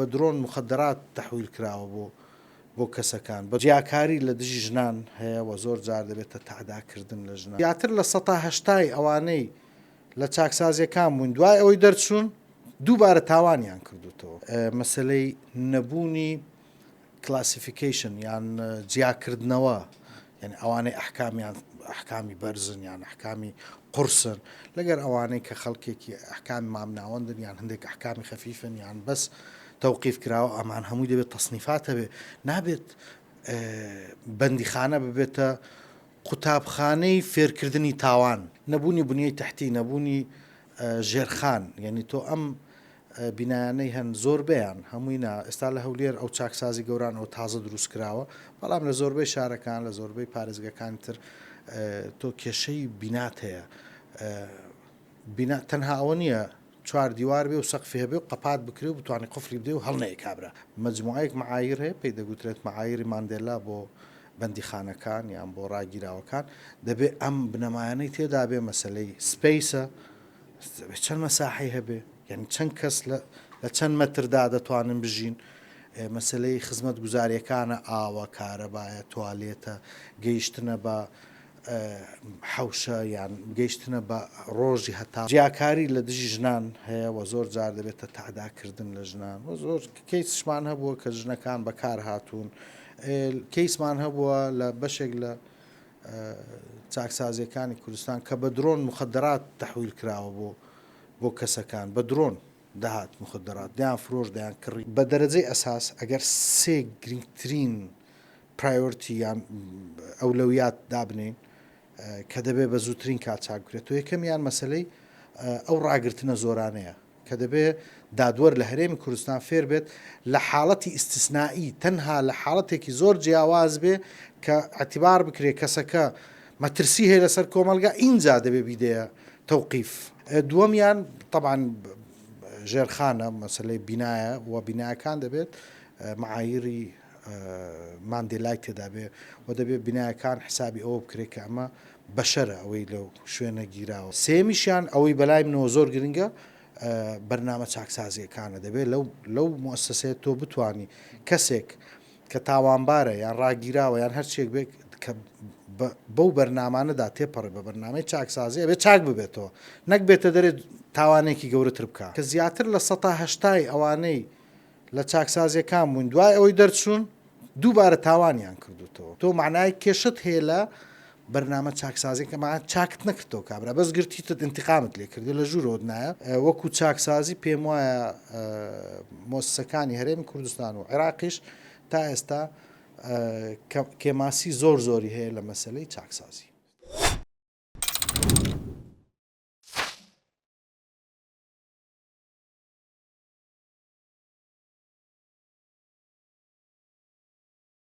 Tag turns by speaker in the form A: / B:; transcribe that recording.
A: بە درۆن مخدرات تەحویل کراوە بۆ کەسەکان بە جیاکاری لە دژی ژنان هەیە و زۆر جار دەبێتە تعداکردن لە ژنان. زیاتر لە 180 ئەوانەی لە چاکسازیەکان بوون دوای ئەوەی دەرچوون دووبارە تاوانیان کردوتەوە. مەسلەی نەبوونی کلاسیفیکیشن یان جیاکردنەوە، یعنی ئەوانەی ئەحکامی بەرزن یان ئەحکامی قورسن لەگەر ئەوانەی کە خەڵکێکی ئەحکامی مامناوەندن یان هەندێک ئەحکامی خەفیفن یان بەس تەوقیف کراوە ئەمان هەمووی دەبێت تەصنیفات هەبێ، نابێت بەندیخانە ببێتە قوتابخانەی فێرکردنی تاوان، نەبوونی بنیەی تەحتی، نەبوونی ژێرخان. یعنی تۆ ئەم بینایانەی هەن زۆربیان هەمووینا ئێستا لە هەولێر ئەو چاکسازی گەوران ئەو تازە دروست کراوە، بەڵام لە زۆربەی شارەکان لە زۆربەی پارێزگەکان تر تۆ کێشەی بینات هەیە. تەنها ئەوە نییە چوار دیوار بێ و سەقفی هەبێ و قەپات بکرێ و بتوانێت قفلی بدێ و هەڵنەیە کابرا. مەجموعەیەک معایر هەیە پێی دەگوترێت معایری ماندێلا بۆ بەندیخانەکان یان بۆ ڕاگیراوەکان، دەبێت ئەم بنەمایانەی تێدا بێ مەسلەی سپیسە، چەند مەساحی هەبێ، یعنی چەند کەس لە چەند مەتردا دەتوانن بژین، مەسلەی خزمەت گوزاریەکانە ئاوە کارەبایە توالێتە گەیشتنە بە حوشە یان گەیشتنە بە ڕۆژی هەتا جیاکاری لە دژی ژنان هەیە و زۆر جار دەبێتە تعداکردن لە ژنان و زۆر کەیسمان هەبووە کە ژنەکان بەکار هاتوون، کەیسمان هەبووە لە بەشێک لە چاکسازیەکانی کوردستان کە بە درۆن مخدرات تەحویل کراوە بۆ کەسەکان، بە درۆن دەهات مخدرات دەیان فرۆش دەیان کڕی. بە دەرەجەی ئەساس ئەگەر سێ گرنگترین پرایۆرتی یان ئەولەویات دابنین کە دەبێت بە زووترین کات چاکبکرێت و یەکەمیان مەسلەی ئەو ڕاگرتنە زۆرانەیە کە دەبێت دادوەر لە هەرێمی کوردستان فێر بێت لە حاڵەتی ئیستیسنایی تەنها لە حاڵەتێکی زۆر جیاواز بێ کە ئەتیبار بکرێت کەسەکە مەترسی هەیە لەسەر کۆمەلگا ئینجا دەبێت بیدەیە تەوقیف. دووەمیان طبعاً ژێرخانە مەسلەی بینایە و بینایەکان دەبێت معایری ماندێلای تێدا بێ و دەبێت بینایەکان حسابی ئەوە بکرێت کە ئەمە بەشەرە ئەوەی لەو شوێنە گیراوە. سێمیشیان ئەوەی بەلای منەوە زۆر گرنگە بەرنامە چاکسازیەکانە، دەبێت لەو مؤسسەیە تۆ بتانی کەسێک کە تاوانبارە یان ڕاگیراوە یان هەرچێک بێت کە بەو بەرنامانەدا تێپەڕێ بە بەرنامەی چاکسازی ئەبێت چاک ببێتەوە، نەک بێتە دەرێت تاوانێکی گەورەتر بکات. کە زیاتر لە 180 ئەوانەی لە چاکسازیەکان بوون دوای ئەوەی دەرچوون دووبارە تاوانیان کردوتەوە. تۆ معنای کێشت هەیە لە بەرنامە چاکسازیکە چاکت نەکردەوە کابرا، بەس گرتیتت انتقامت لێ کردی لە ژوورەوە نایە. وەکو چاکسازی پێم وایە مؤسسەکانی هەرێمی کوردستان و عێراقیش تا ئێستا کێماسی زۆری هەیە لە مەسلەی چاکسازی.